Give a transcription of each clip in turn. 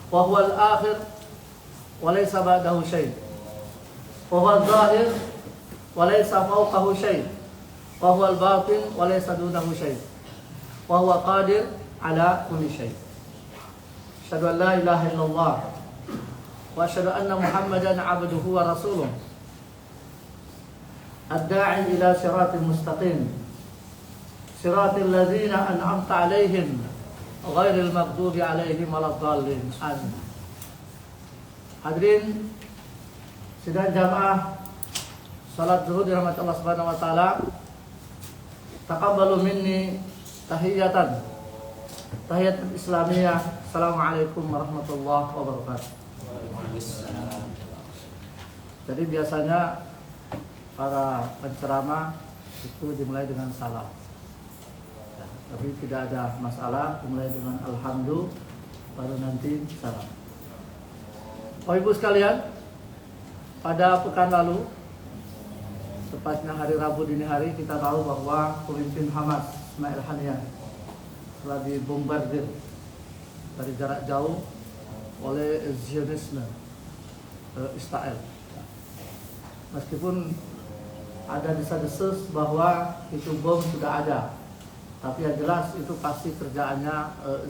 wa huwal akhir wa laysa ba'dahu syai', wa huwal zahir wa laysa fawqahu syai', wa huwal batin wa laysa dunahu syai', wa huwa qadir ala kulli syai'. Asyhadu an la ilaha illallah wa asyhadu anna Muhammadan 'abduhu wa rasuluh ad-da'i ila siratal mustaqim siratal ladzina an'amta 'alaihim ghairil maghdubi 'alaihim waladdallin. Amin. Hadirin sidang jamaah salat zuhur dirahmati Allah Subhanahu wa taala. Taqabbalu minni tahiyatan Islamiyah. Assalamualaikum warahmatullahi wabarakatuh. Jadi biasanya para penceramah itu dimulai dengan salam, tapi tidak ada masalah, dimulai dengan alhamdulillah baru nanti salam. Bapak Ibu sekalian, pada pekan lalu, tepatnya hari Rabu dini hari, kita tahu bahwa pemimpin Hamas Ismail Haniyeh telah dibombardir dari jarak jauh oleh Zionisme Israel. Meskipun ada desas-desus bahwa itu bom sudah ada, tapi yang jelas itu pasti kerjaannya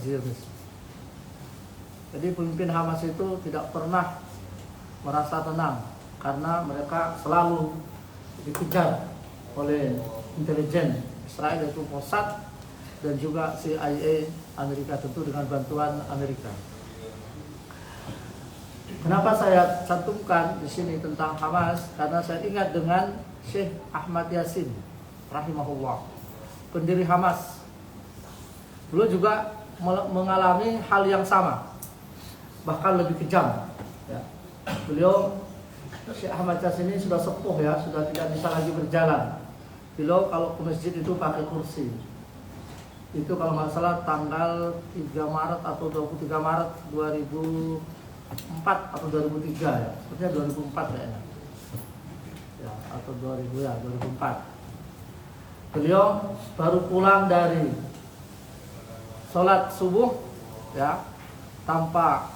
Zionis. Jadi pemimpin Hamas itu tidak pernah merasa tenang karena mereka selalu dikejar oleh intelijen Israel, yaitu Mossad dan juga CIA Amerika, tentu dengan bantuan Amerika. Kenapa saya cantumkan di sini tentang Hamas? Karena saya ingat dengan Syekh Ahmad Yasin rahimahullah, pendiri Hamas. Beliau juga mengalami hal yang sama, bahkan lebih kejam. Ya. Beliau, Syekh Ahmad Yasin ini sudah sepuh ya, sudah tidak bisa lagi berjalan. Beliau kalau ke masjid itu pakai kursi. Itu kalau nggak salah tanggal 3 Maret atau 23 Maret 2004 atau 2003 ya. Sepertinya 2004 kayaknya. Ya, atau 2004. Beliau baru pulang dari sholat subuh ya, tanpa,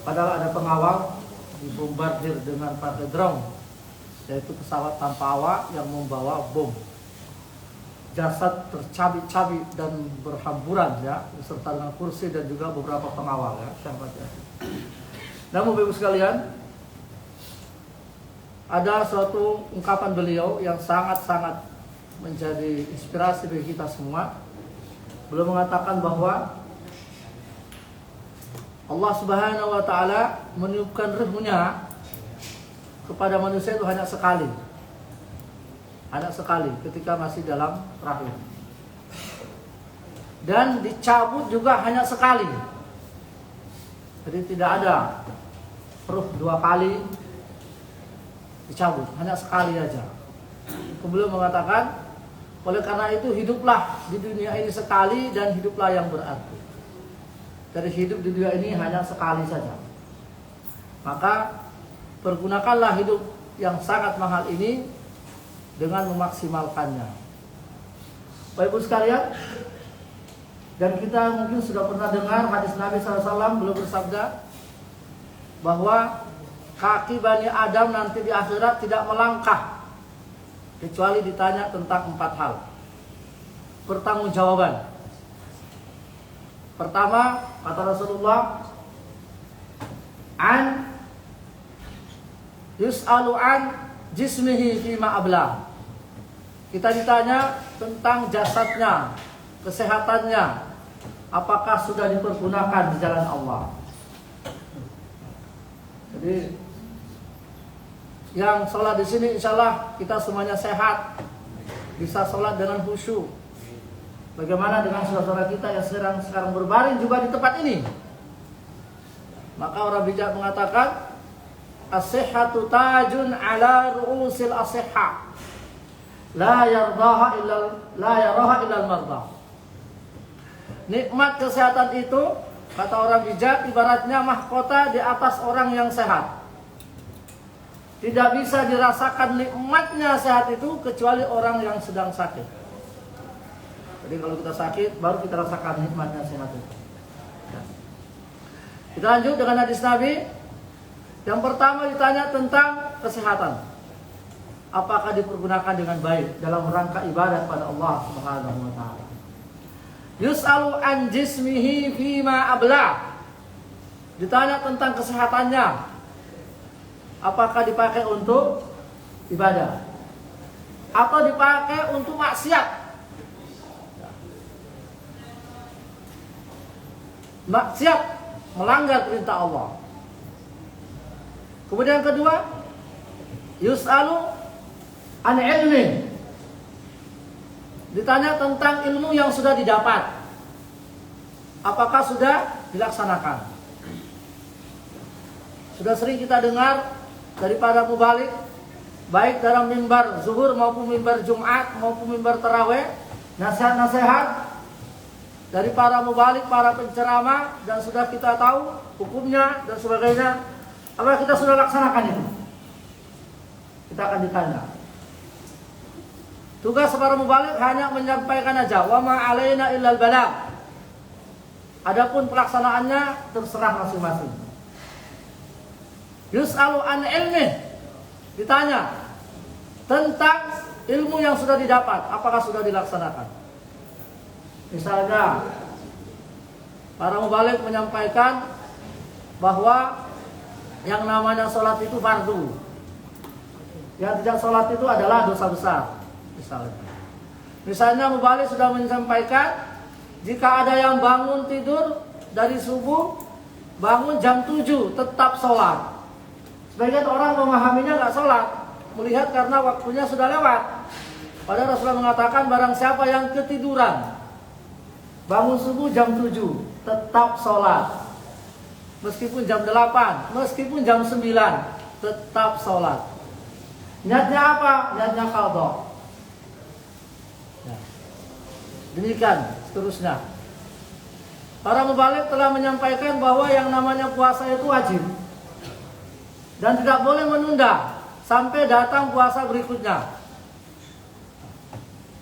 padahal ada pengawal, dibombardir dengan pakai drone, yaitu pesawat tanpa awak yang membawa bom. Jasad tercabik-cabik dan berhamburan ya, beserta dengan kursi dan juga beberapa pengawal ya, sahabatnya. Namun Bapak Ibu sekalian, ada suatu ungkapan beliau yang sangat-sangat menjadi inspirasi bagi kita semua. Beliau mengatakan bahwa Allah Subhanahu wa taala meniupkan ruhnya kepada manusia itu hanya sekali. Hanya sekali ketika masih dalam rahim. Dan dicabut juga hanya sekali. Jadi tidak ada ruh 2 kali dicabut, hanya sekali aja. Kemudian mengatakan, oleh karena itu hiduplah di dunia ini sekali dan hiduplah yang berarti. Dari hidup di dunia ini hanya sekali saja. Maka pergunakanlah hidup yang sangat mahal ini dengan memaksimalkannya. Bapak Ibu sekalian, dan kita mungkin sudah pernah dengar hadis Nabi SAW, beliau bersabda bahwa kaki Bani Adam nanti di akhirat tidak melangkah kecuali ditanya tentang 4 hal. Pertanggungjawaban. Pertama, kata Rasulullah, yus'alu an jismihi fima abla. Kita ditanya tentang jasadnya, kesehatannya, apakah sudah dipergunakan di jalan Allah. Jadi yang sholat di sini insyaallah kita semuanya sehat, bisa sholat dengan khusyuk. Bagaimana dengan saudara kita yang sekarang berbaring juga di tempat ini? Maka orang bijak mengatakan, as-sihhatu tajun ala ru'usil as-sihha, la yaraha illa al-mardah. Nikmat kesehatan itu, kata orang bijak, ibaratnya mahkota di atas orang yang sehat. Tidak bisa dirasakan nikmatnya sehat itu kecuali orang yang sedang sakit. Jadi kalau kita sakit, baru kita rasakan nikmatnya sehat itu. Kita lanjut dengan hadis Nabi. Yang pertama ditanya tentang kesehatan. Apakah dipergunakan dengan baik dalam rangka ibadah pada Allah Subhanahu wa taala. Yus'alu an jismihi fima abla. Ditanya tentang kesehatannya. Apakah dipakai untuk ibadah atau dipakai untuk maksiat? Maksiat, melanggar perintah Allah. Kemudian yang kedua, yus'alu an ilmi. Ditanya tentang ilmu yang sudah didapat. Apakah sudah dilaksanakan? Sudah sering kita dengar dari para mubalik, baik dalam mimbar zuhur maupun mimbar Jumat maupun mimbar tarawih, nasihat-nasihat dari para mubalik, para penceramah, dan sudah kita tahu hukumnya dan sebagainya. Apakah kita sudah laksanakan itu? Kita akan ditanya. Tugas para mubalik hanya menyampaikan aja, wa ma alaina illal balagh. Adapun pelaksanaannya terserah masing-masing. Yus'alu an ilmi. Ditanya tentang ilmu yang sudah didapat, apakah sudah dilaksanakan? Misalnya para mubalik menyampaikan bahwa yang namanya sholat itu fardu. Yang tidak sholat itu adalah dosa besar. Misalnya mubalik sudah menyampaikan jika ada yang bangun tidur dari subuh, bangun jam 7 tetap sholat. Sebagian orang memahaminya nggak sholat, melihat karena waktunya sudah lewat. Padahal Rasulullah mengatakan barang siapa yang ketiduran bangun subuh jam 7 tetap sholat. Meskipun jam 8, meskipun jam 9 tetap sholat. Niatnya apa? Niatnya qadha. Nah, demikian seterusnya. Para mubalik telah menyampaikan bahwa yang namanya puasa itu wajib dan tidak boleh menunda sampai datang puasa berikutnya.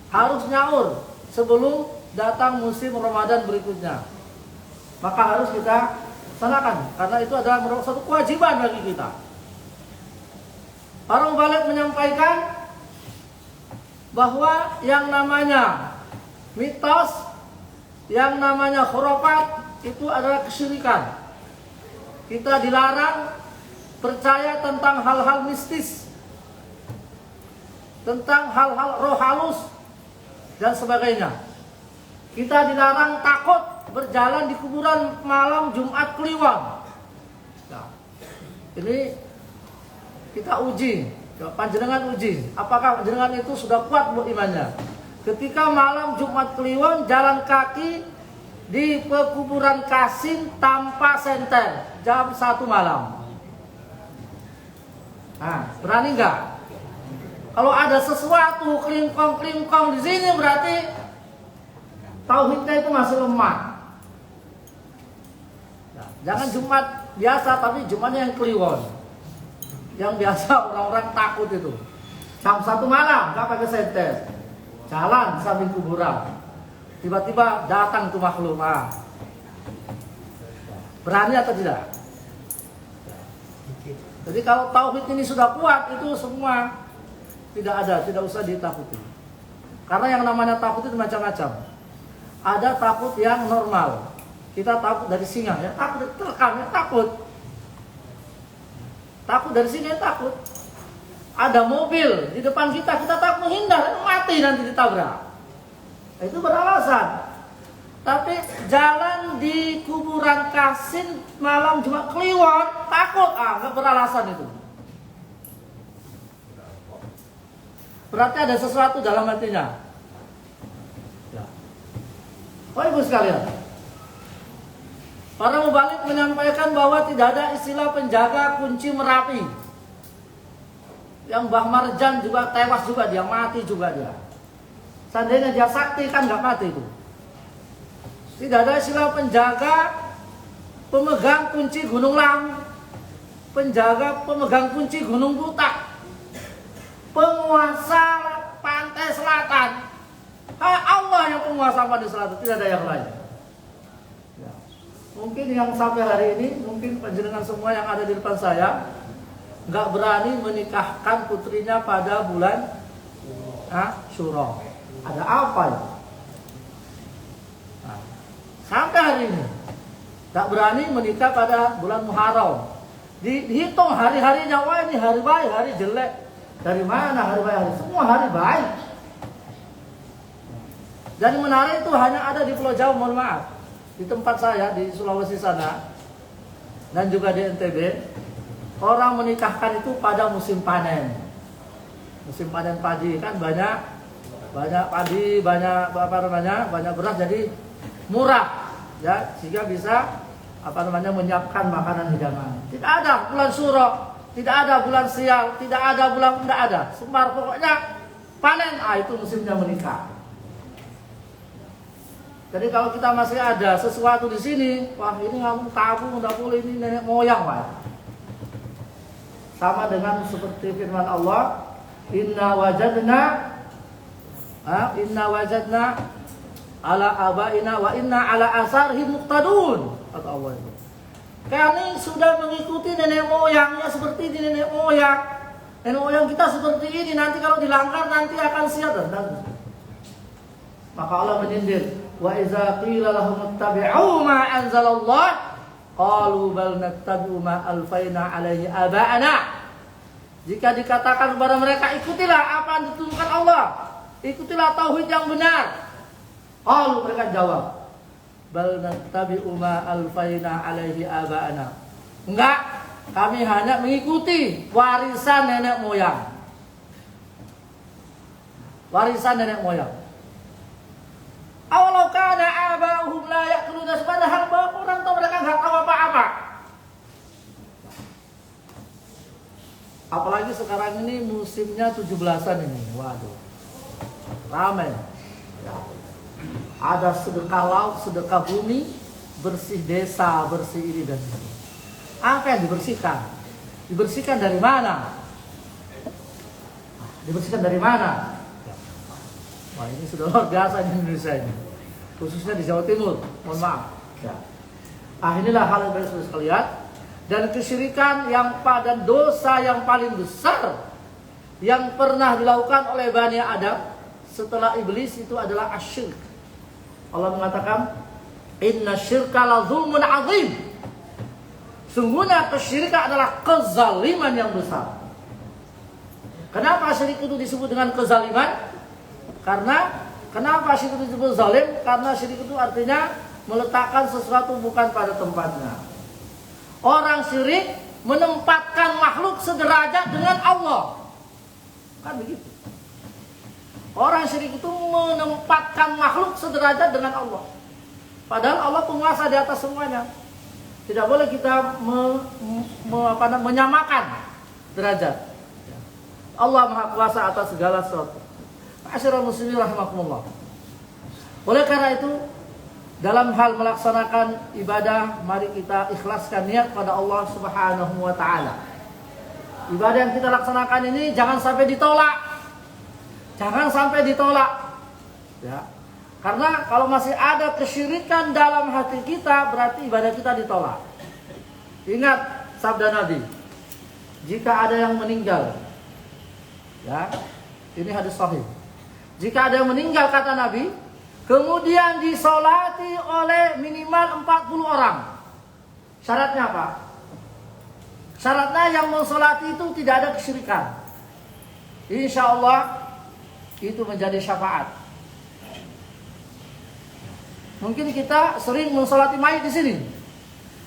Harus nyaur sebelum datang musim Ramadan berikutnya. Maka harus kita laksanakan karena itu adalah merupakan satu kewajiban bagi kita. Para mubalik menyampaikan bahwa yang namanya mitos, yang namanya khurafat itu adalah kesyirikan. Kita dilarang percaya tentang hal-hal mistis, tentang hal-hal roh halus dan sebagainya. Kita dilarang takut berjalan di kuburan malam Jumat Kliwon. Nah, ini kita uji, panjenengan uji, apakah panjenengan itu sudah kuat bu imannya. Ketika malam Jumat Kliwon jalan kaki di pekuburan Kasim tanpa senter jam 1 malam. Nah, berani nggak? Kalau ada sesuatu klingkong di sini berarti tauhidnya itu masih lemah. Nah, jangan Jumat biasa, tapi Jumatnya yang Kliwon, yang biasa orang-orang takut itu. Jam 1 malam nggak pakai senter, jalan sambil kuburan. Tiba-tiba datang tuh makhluk. Berani atau tidak? Jadi kalau tauhid ini sudah kuat, itu semua tidak ada, tidak usah ditakuti. Karena yang namanya takut itu macam-macam. Ada takut yang normal. Kita takut dari singa, ya takut terkam, ya takut. Takut dari singa, ya takut. Ada mobil di depan kita takut menghindar, mati nanti ditabrak. Itu beralasan. Tapi jalan di kuburan Kasim malam Jumat Kliwon takut, nggak beralasan itu. Berarti ada sesuatu dalam hatinya. Ya. Oh ibu sekalian, para mubalik menyampaikan bahwa tidak ada istilah penjaga kunci Merapi. Yang Mbah Marjan juga tewas juga dia, mati juga dia. Seandainya dia sakti kan nggak mati itu. Tidak ada istilah penjaga pemegang kunci Gunung Lawu, penjaga pemegang kunci Gunung Butak, penguasa pantai selatan. Allah yang penguasa pantai selatan, tidak ada yang lain. Ya. mungkin yang sampai hari ini, mungkin panjenengan semua yang ada di depan saya nggak berani menikahkan putrinya pada bulan Syuro. Ada apa ya? Nah, sampai hari ini nggak berani menikah pada bulan Muharram. Dihitung hari-harinya, wah ini hari baik, hari jelek. Dari mana hari baik? Hari semua hari baik. Dan menarik itu hanya ada di Pulau Jawa, mohon maaf. Di tempat saya di Sulawesi sana dan juga di NTB, orang menikahkan itu pada musim panen. Musim panen padi kan banyak padi, banyak banyak beras, jadi murah ya, sehingga bisa menyiapkan makanan hidangan. Tidak ada bulan Syuro, tidak ada bulan Sial, tidak ada bulan, tidak ada. Sembar pokoknya panen, itu musimnya menikah. Jadi kalau kita masih ada sesuatu di sini, wah ini kamu tabu, nggak boleh, ini nenek moyang, Pak. Sama dengan seperti firman Allah, inna wajadna ala abaina wa inna ala asarihim muqtadun, kata Allah itu. Kami sudah mengikuti nenek moyangnya seperti di nenek moyang. Nenek moyang kita seperti ini, nanti kalau dilanggar nanti akan siap dan maka Allah menyindir, wa iza qila lahum ittabi'u ma anzalallah qalu bal nattabi'u ma alfaina alaihi aba'ana. Jika dikatakan kepada mereka, ikutilah apa yang diturunkan Allah, ikutilah tauhid yang benar, qalu, mereka jawab, bal nattabi'u ma alfaina alaihi aba'ana. Enggak, kami hanya mengikuti warisan nenek moyang. Warisan nenek moyang. Awalau kana aba'uhum la ya'kuluna, padahal orang tua mereka enggak tahu apa-apa. Apalagi sekarang ini musimnya 17-an ini. Waduh. Ramai. Ya. Ada sedekah laut, sedekah bumi, bersih desa, bersih ini dan itu. Apa yang dibersihkan? Dibersihkan dari mana? Dibersihkan dari mana? Wah, ini sudah luar biasa di Indonesia ini, khususnya di Jawa Timur. Mohon maaf. Ya. Inilah hal yang baik sekalian. Dan kesyirikan yang pada dosa yang paling besar yang pernah dilakukan oleh Bani Adam setelah iblis itu adalah asyirk. Allah mengatakan, inna syirka la zulmun azim. Sungguhnya kesyirikan adalah kezaliman yang besar. Kenapa syirik itu disebut dengan kezaliman? Kenapa syirik itu disebut zalim? Karena syirik itu artinya meletakkan sesuatu bukan pada tempatnya. Orang syirik menempatkan makhluk sederajat dengan Allah. Kan begitu. Orang syirik itu menempatkan makhluk sederajat dengan Allah. Padahal Allah penguasa di atas semuanya. Tidak boleh kita menyamakan derajat. Allah Maha Kuasa atas segala sesuatu. Ma'asyiral muslimin rahimakumullah. Oleh karena itu, dalam hal melaksanakan ibadah, mari kita ikhlaskan niat pada Allah Subhanahu wa taala. Ibadah yang kita laksanakan ini jangan sampai ditolak. Jangan sampai ditolak. Ya. Karena kalau masih ada kesyirikan dalam hati kita, berarti ibadah kita ditolak. Ingat sabda Nabi, jika ada yang meninggal, ya, ini hadis sahih. Jika ada yang meninggal, kata Nabi, kemudian disolati oleh minimal 40 orang. Syaratnya apa? Syaratnya yang mensolati itu tidak ada kesyirikan. Insya Allah itu menjadi syafaat. Mungkin kita sering mensolati mayit di sini,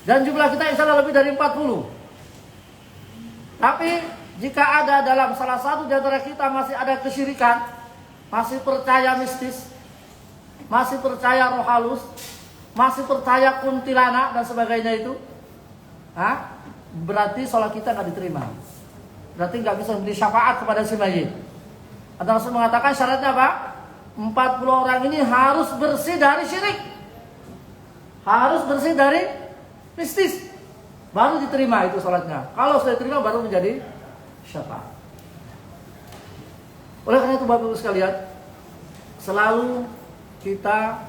dan jumlah kita insya Allah lebih dari 40. Tapi jika ada dalam salah satu di antara kita masih ada kesyirikan, masih percaya mistis, masih percaya roh halus, masih percaya kuntilanak dan sebagainya itu, berarti sholat kita nggak diterima. Berarti nggak bisa memberi syafaat kepada si mayit. Atau Rasul mengatakan syaratnya apa? 40 orang ini harus bersih dari syirik, harus bersih dari mistis, baru diterima itu sholatnya. Kalau sudah diterima baru menjadi syafaat. Oleh karena itu Bapak Ibu sekalian, selalu kita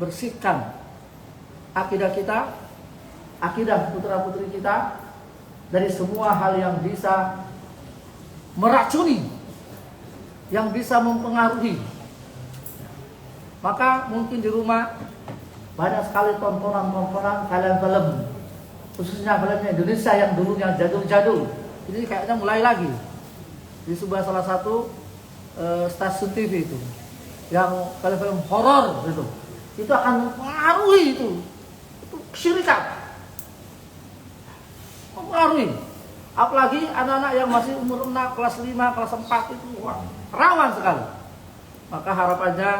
bersihkan akidah kita, akidah putra-putri kita dari semua hal yang bisa meracuni, yang bisa mempengaruhi. Maka mungkin di rumah banyak sekali tontonan-tontonan film, khususnya filmnya Indonesia yang dulunya jadul-jadul. Ini kayaknya mulai lagi di sebuah salah satu stasiun TV itu, yang film-film horor itu akan mempengaruhi itu kesyirikan, mempengaruhi. Apalagi anak-anak yang masih umur 6, kelas 5, kelas 4 itu rawan sekali. Maka harapannya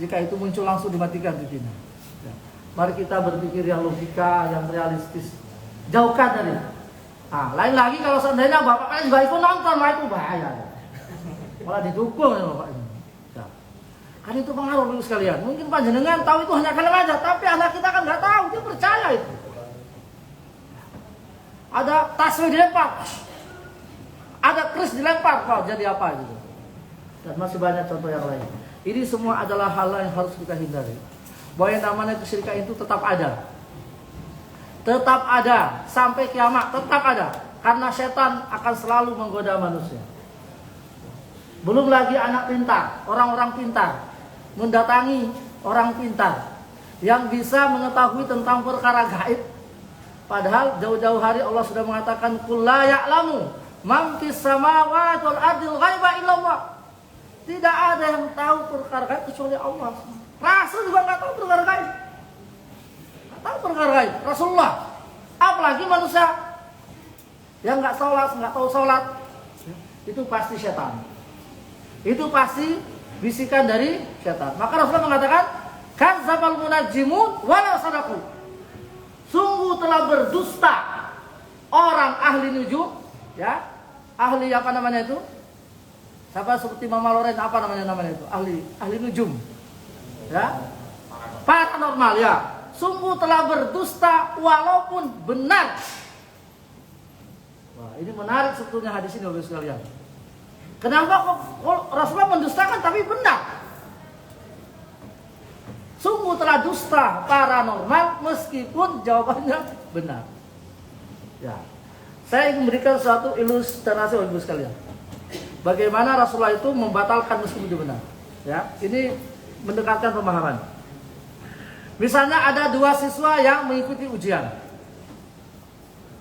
jika itu muncul langsung dimatikan TV. Ya. Mari kita berpikir yang logika, yang realistis. Jauhkan dari. Nah, lain lagi kalau seandainya bapaknya juga ikut nonton, mah itu bahaya. Malah didukung ya bapak ini. Ya. Kan itu pengaruh dulu sekalian. Mungkin panjenengan tahu itu hanya film aja, tapi anak kita kan nggak tahu, dia percaya itu. Ada tasbih dilempar, ada keris dilempar, kok jadi apa gitu. Dan masih banyak contoh yang lain. Ini semua adalah hal yang harus kita hindari. Bahwa yang namanya kesyirikan itu tetap ada. Tetap ada sampai kiamat, tetap ada. Karena setan akan selalu menggoda manusia. Belum lagi anak pintar, orang-orang pintar mendatangi orang pintar yang bisa mengetahui tentang perkara gaib. Padahal jauh-jauh hari Allah sudah mengatakan qul la ya'lamu man fis samawati wal ardil ghaiba illallah. Tidak ada yang tahu perkara gaib kecuali Allah. Rasul juga enggak tahu perkara gaib. Enggak tahu perkara gaib. Rasulullah, apalagi manusia yang enggak sholat, enggak tahu sholat, itu pasti setan. Itu pasti bisikan dari setan. Maka Rasulullah mengatakan kadzdzabal munajjimun wala sadaqu. Sungguh telah berdusta orang ahli nujum, ya, ahli apa namanya itu? Siapa seperti Mama Loren apa namanya itu? Ahli nujum, ya, paranormal ya. Sungguh telah berdusta walaupun benar. Wah, ini menarik sebetulnya hadis ini Bapak sekalian. Kenapa kok Rasulullah mendustakan tapi benar? Sungguh telah dusta paranormal meskipun jawabannya benar. Ya, saya ingin memberikan suatu ilustrasi Bapak sekalian. Bagaimana Rasulullah itu membatalkan meskipun itu benar. Ya, ini mendekatkan pemahaman. Misalnya ada dua siswa yang mengikuti ujian.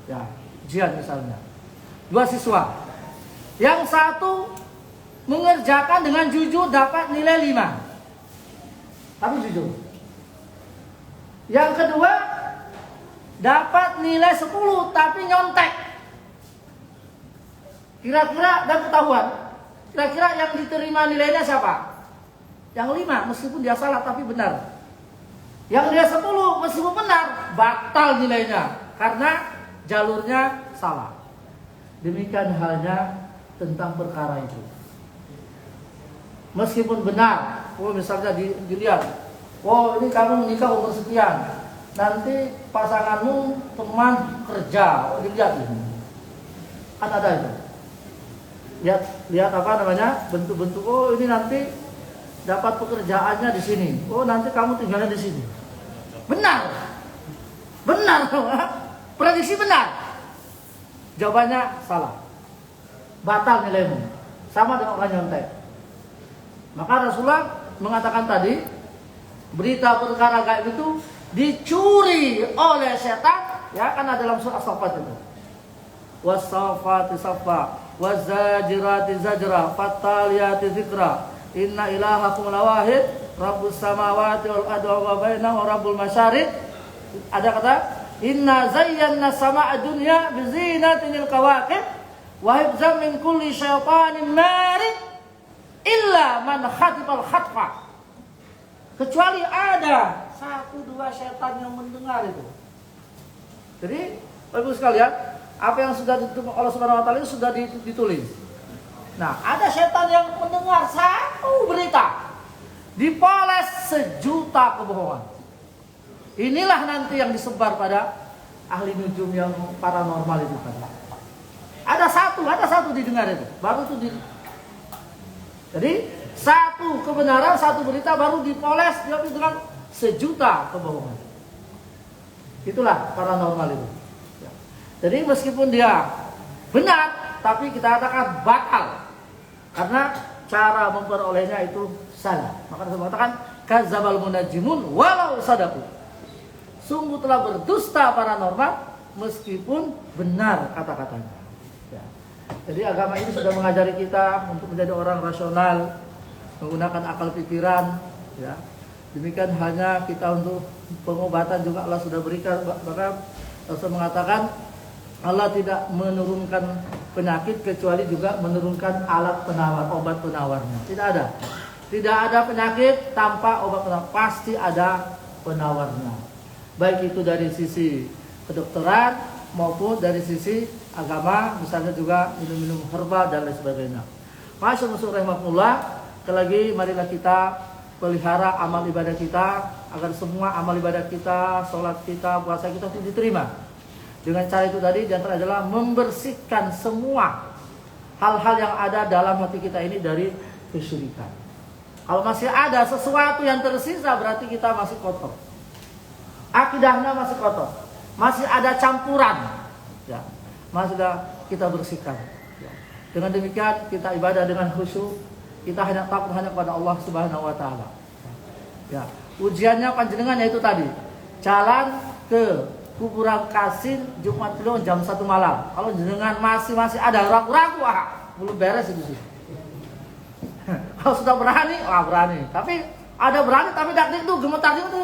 Ya, ujian misalnya. Dua siswa. Yang satu mengerjakan dengan jujur dapat nilai 5. Tapi jujur. Yang kedua dapat nilai 10 tapi nyontek. Kira-kira dan ketahuan. Kira-kira yang diterima nilainya siapa? Yang 5 meskipun dia salah tapi benar. Yang dia 10 meskipun benar batal nilainya karena jalurnya salah. Demikian halnya tentang perkara itu. Meskipun benar, misalnya dilihat, ini kamu menikah umur sekian, nanti pasanganmu teman kerja, dilihat ini, kan ada itu. Lihat apa namanya, bentuk-bentuk. Ini nanti dapat pekerjaannya di sini. Nanti kamu tinggalnya di sini. Benar, prediksi benar. Jawabannya salah. Batal nilaimu. Sama dengan orang nyontek. Maka Rasulullah mengatakan tadi, berita perkara gaib itu dicuri oleh setan, ya, karena dalam surah As-Saffat itu. Was-saffati saffa, waz-zajirati zajra, fattaliyati dzikra. Inna ilahakum lawahid, rabbus samawati wal ardi wa bainahu rabbul masyariq. Ada kata, inna zayyana sama'a dunya bizinatil kawakib wa hifzan min kulli syaitanin marid illa man khatibal khatfa. Kecuali ada 1-2 setan yang mendengar itu. Jadi, Bapak sekalian, apa yang sudah ditulis oleh Subhanahu wa taala itu sudah ditulis. Nah, ada setan yang mendengar satu berita, dipoles 1.000.000 kebohongan. Inilah nanti yang disebar pada ahli nujum yang paranormal itu kan. Ada satu didengar itu, baru itu jadi satu kebenaran, satu berita baru dipoles dengan 1.000.000 kebohongan. Itulah paranormal itu. Ya. Jadi meskipun dia benar, tapi kita katakan batal karena cara memperolehnya itu salah. Maka saya mengatakan kadzabal munajimun walau sadaku. Sungguh telah berdusta paranormal meskipun benar kata-katanya. Ya. Jadi agama ini sudah mengajari kita untuk menjadi orang rasional, menggunakan akal pikiran. Ya. Demikian hanya kita untuk pengobatan juga Allah sudah berikan. Maka Rasul mengatakan Allah tidak menurunkan penyakit kecuali juga menurunkan alat penawar, obat penawarnya. Tidak ada penyakit tanpa obat penawar. Pasti ada penawarnya. Baik itu dari sisi kedokteran maupun dari sisi agama, misalnya juga minum-minum herbal dan lain sebagainya. Masyaallah rahmatullah, lagi marilah kita pelihara amal ibadah kita agar semua amal ibadah kita, sholat kita, puasa kita itu diterima. Dengan cara itu tadi di antara adalah membersihkan semua hal-hal yang ada dalam hati kita ini dari kesyirikan. Kalau masih ada sesuatu yang tersisa berarti kita masih kotor. Akidahnya masih kotor. Masih ada campuran. Ya, masih ada kita bersihkan. Ya. Dengan demikian kita ibadah dengan khusyuk. Kita hanya takut hanya kepada Allah Subhanahu wa taala. Ya, ujiannya panjenengan yaitu tadi. Jalan ke kuburan Kasin Jumat Kliwon jam 1 malam. Kalau jenengan masih ada ragu-ragu, belum beres itu sih. Kalau sudah berani, berani. Tapi ada berani tapi dakdik itu gemetar itu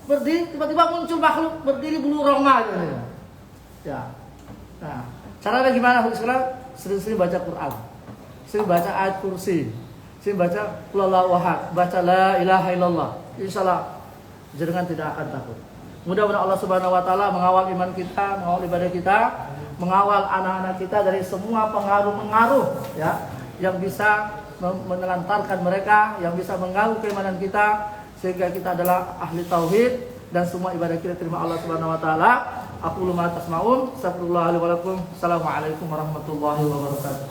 berdiri tiba-tiba muncul makhluk berdiri bulu roma gitu. Ya. Nah, caranya gimana? Sering-sering baca Quran. Sering baca ayat kursi. Sering baca qul huwallahu ahad, baca la ilaha illallah. Insyaallah jenengan tidak akan takut. Mudah-mudahan Allah Subhanahu wa taala mengawal iman kita, mengawal ibadah kita, mengawal anak-anak kita dari semua pengaruh-pengaruh ya yang bisa menelantarkan mereka, yang bisa mengganggu keimanan kita sehingga kita adalah ahli tauhid dan semua ibadah kita terima Allah Subhanahu wa taala. Aqulu ma tasma'un, astagfirullah li wa lakum. Assalamualaikum warahmatullahi wabarakatuh.